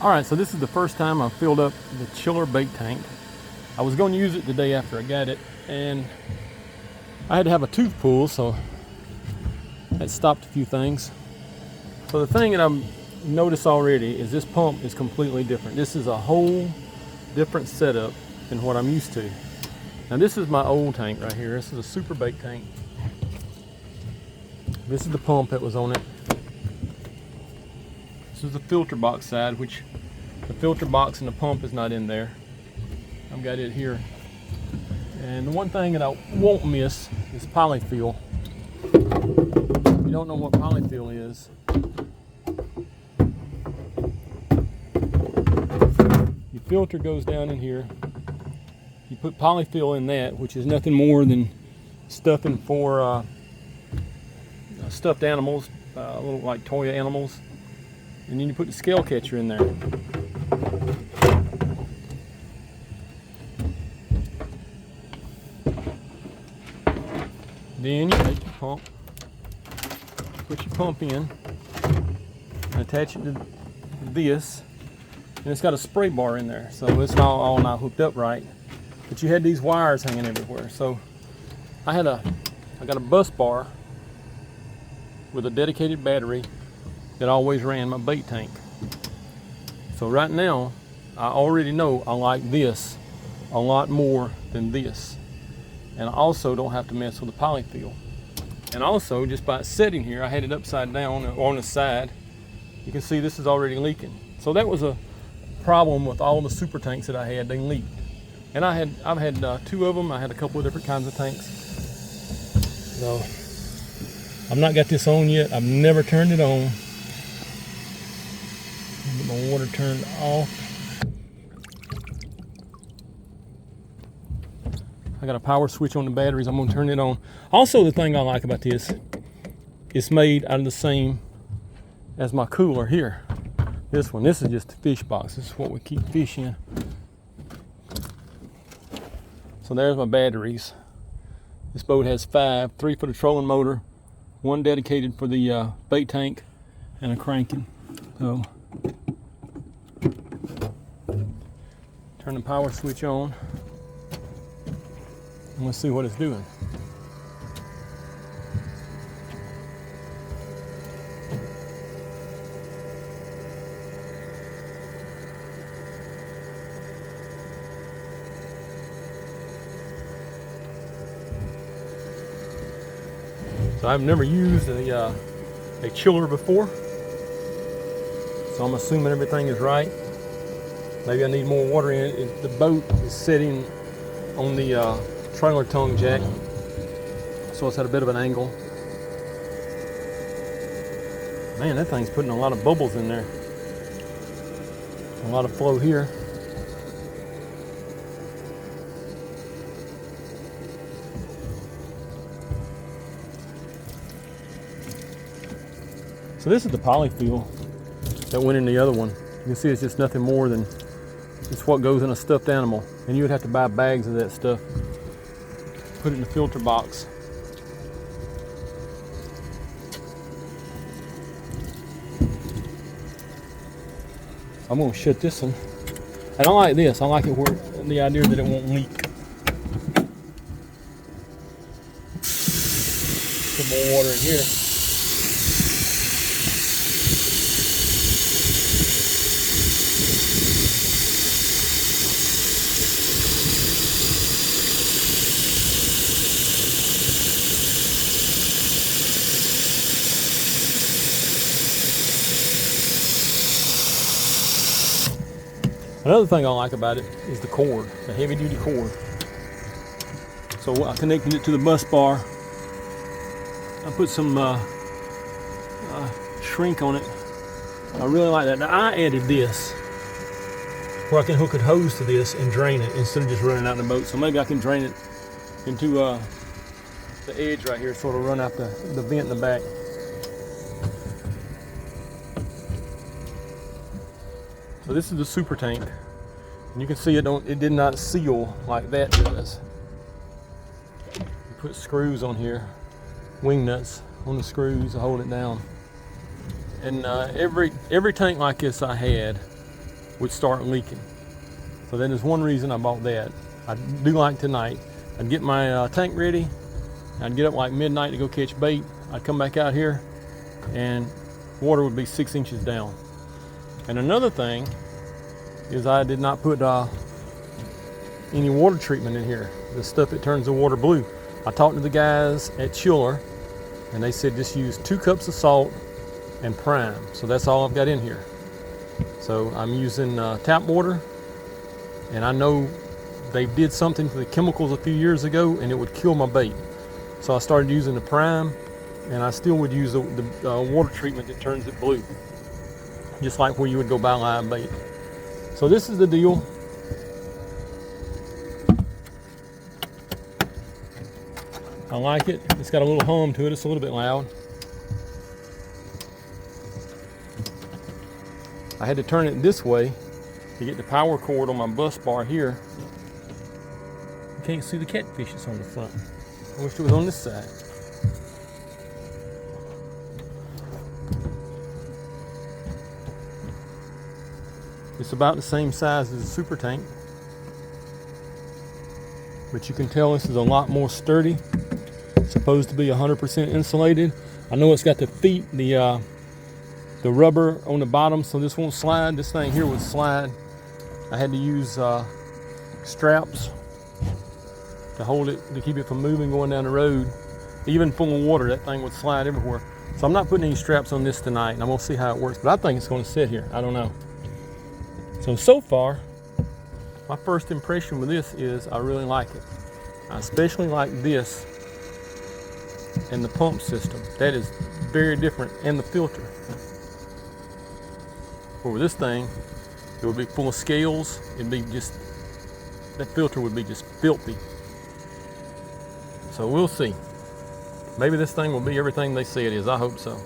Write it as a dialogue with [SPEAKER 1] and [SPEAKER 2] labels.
[SPEAKER 1] Alright, so this is the first time I've filled up the chiller bait tank. I was going to use it the day after I got it, and I had to have a tooth pull, so that stopped a few things. So the thing that I've noticed already is this pump is completely different. This is a whole different setup than what I'm used to. Now this is my old tank right here. This is a super bait tank. This is the pump that was on it. This is the filter box side, which the filter box and the pump is not in there. I've got it here. And the one thing that I won't miss is polyfill. If you don't know what polyfill is, your filter goes down in here. You put polyfill in that, which is nothing more than stuffing for stuffed animals, little like toy animals. And then you put the scale catcher in there. Then you take your pump, put your pump in, and attach it to this. And it's got a spray bar in there, so it's all not hooked up right. But you had these wires hanging everywhere. So I got a bus bar with a dedicated battery that always ran my bait tank. So right now, I already know I like this a lot more than this. And I also don't have to mess with the polyfill. And also, just by sitting here, I had it upside down or on the side. You can see this is already leaking. So that was a problem with all the super tanks that I had. They leaked. And I've had two of them. I had a couple of different kinds of tanks. So I've not got this on yet. I've never turned it on. Get my water turned off. I got a power switch on the batteries. I'm going to turn it on. Also, the thing I like about this, it's made out of the same as my cooler here. This is just a fish box. This is what we keep fish in. So there's my batteries. This boat has 5, 3 for the trolling motor, 1 dedicated for the bait tank, and a cranking. So turn the power switch on. And let's see what it's doing. So I've never used a chiller before, so I'm assuming everything is right. Maybe I need more water in it. The boat is sitting on the trailer tongue jack, so it's at a bit of an angle. Man, that thing's putting a lot of bubbles in there. A lot of flow here. So this is the polyfill that went in the other one. You can see it's just nothing more than it's what goes in a stuffed animal. And you would have to buy bags of that stuff. Put it in the filter box. I'm gonna shut this one. And I like this. I like it where the idea that it won't leak. Put more water in here. Another thing I like about it is the cord, the heavy duty cord. So I connected it to the bus bar. I put some shrink on it. I really like that. Now I added this where I can hook a hose to this and drain it instead of just running out in the boat. So maybe I can drain it into the edge right here, sort of run out the vent in the back. So this is the super tank, and you can see it did not seal like that does. You put screws on here, wing nuts on the screws to hold it down. And every tank like this I had would start leaking. So that is one reason I bought that. I do like tonight. I'd get my tank ready. I'd get up like midnight to go catch bait. I'd come back out here and water would be 6 inches down. And another thing is I did not put any water treatment in here. The stuff that turns the water blue. I talked to the guys at Chiller and they said just use 2 cups of salt and prime. So that's all I've got in here. So I'm using tap water, and I know they did something to the chemicals a few years ago and it would kill my bait. So I started using the prime, and I still would use the water treatment that turns it blue, just like where you would go buy live bait. So this is the deal. I like it. It's got a little hum to it. It's a little bit loud. I had to turn it this way to get the power cord on my bus bar here. You can't see the catfish that's on the front. I wish it was on this side. It's about the same size as a super tank, but you can tell this is a lot more sturdy. It's supposed to be 100% insulated. I know it's got the feet, the rubber on the bottom, so this won't slide. This thing here would slide. I had to use straps to hold it, to keep it from moving going down the road. Even full of water, that thing would slide everywhere. So I'm not putting any straps on this tonight, and I'm gonna see how it works, but I think it's gonna sit here. I don't know. So far, my first impression with this is I really like it. I especially like this and the pump system. That is very different, and the filter. Over this thing, it would be full of scales. It'd be just, that filter would be just filthy. So we'll see. Maybe this thing will be everything they say it is. I hope so.